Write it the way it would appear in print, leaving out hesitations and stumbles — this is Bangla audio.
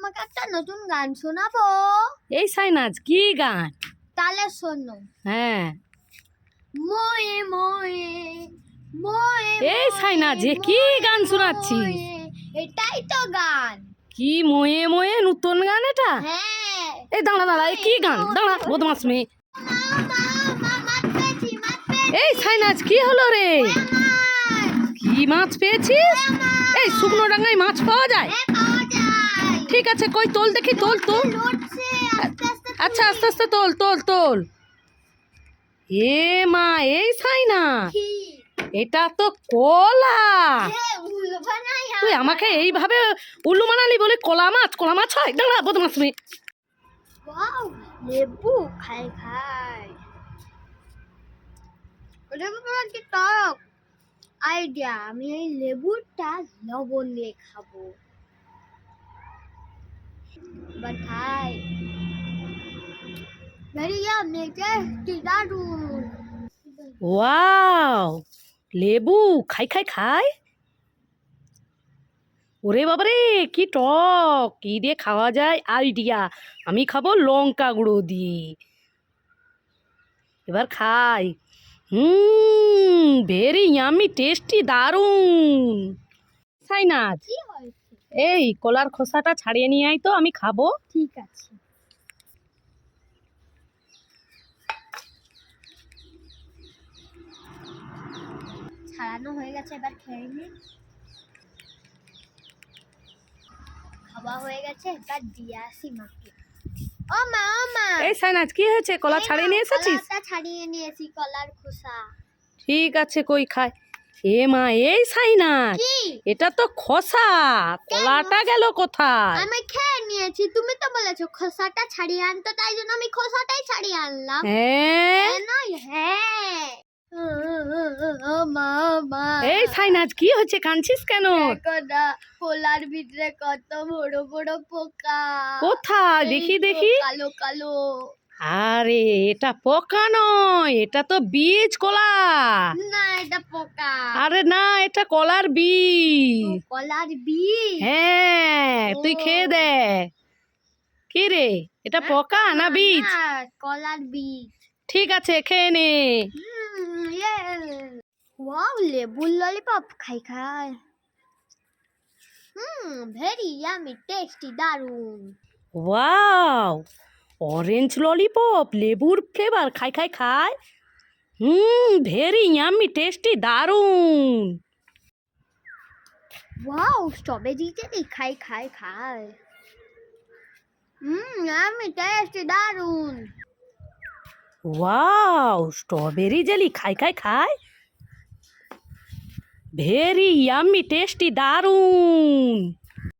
তোমাকে একটা নতুন গান শোনাবো। এই সাইনাজ কি গান? তাহলে শোনো। হ্যাঁ মোয়ে মোয়ে মোয়ে এই সাইনাজ কি গান শোনাচ্ছিস? এটাই তো গান। কি মোয়ে মোয়ে নতুন গান এটা? হ্যাঁ এই দাঁড়া দাঁড়া, এই কি গান? দাঁড়া বদমাস মেয়ে। এই সাইনাজ কি হলো রে? কি মাছ পেয়েছিস? এই শুকনো ডাঙায় মাছ পাওয়া যায়? ঠিক আছে, কই তোল দেখি, তোল তোল। আচ্ছা আস্তে আস্তে তোল তোল তোল। এ মা, এই সাইনা এটা তো কলা। তুই আমাকে এইভাবে উল্লু মানালি বলে কলা মাছ হয়? দাঁড়া বদমাস মেয়ে। লেবু খাই খাই, লেবু কি টক আইডিয়া। আমি এই লেবুটা লবণ দিয়ে খাবো। এবার খাই। ভেরি ইয়ামি, টেস্টি, দারুন। ওয়াও, লেবু খাই খাই খাই। ওরে বাবারে কি টক! কি দিয়ে খাওয়া যায় আইডিয়া। আমি খাবো লঙ্কা গুঁড়ো দিয়ে। এবার খাই। ভেরি ইয়ামি, টেস্টি, দারুন। সাইনাজ, কি হয়েছে? এই কলার খোসাটা ছাড়িয়ে নিয়ে আয় তো, আমি খাবো। ঠিক আছে। ছাড়ানো হয়ে গেছে, এবার খেয়ে নি। খাওয়া হয়ে গেছে, এবার দিয়ে আসি মাকে। ও মা, ও মা, এই সাইনাজ কি হয়েছে? কলা ছাড়িয়ে নিয়ে এসেছিস? কলাটা ছাড়িয়ে নিয়েছি, কলার খোসা। ঠিক আছে, কই খায়। এ মা, এই সাইনাজ কি? এটা তো খোসা, কলাটা গেল কোথায়? আমি খেয়ে নিয়েছি, তুমি তো বলেছো খোসাটা ছাড়িয়ে আনতো, তাই জন্য আমি খোসাটাই ছাড়িয়ে আনলাম। হ্যাঁ নয়, হ্যাঁ। ও মা, ও মা, এই সাইনাজ কি হচ্ছে? কাঁদছিস কেন? দেখো না, কলার ভিতরে কত বড় বড় পোকা। কোথায় দেখি এই তো দেখি। কালো কালো। আরে এটা পোকা নয়, এটা তো বীজ কলা। না, এটা পোকা। আরে না, এটা কলার বীজ। কলার বীজ। হ্যাঁ, তুই ও। খেয়ে দেখ। কি রে, এটা পোকা না বীজ? না, কলার বীজ। ঠিক আছে, খেয়ে নে। ওয়াও, লেবুর ললিপপ খাই খাই। ভেরি ইয়ামি, টেস্টি, দারুন। ওয়াও, অরেঞ্জ ললিপপ, লেবুর ফ্লেভার, খাই খাই খাই। ভেরি ইয়ামি, টেস্টি, দারুন। ওয়াও, স্ট্রবেরি জেলি খাই খাই খাই। ইয়ামি, টেস্টি, দারুন। ওয়াও, স্ট্রবেরি জেলি, খাই খাই খাই। ভেরি ইয়ামি, টেস্টি, দারুন।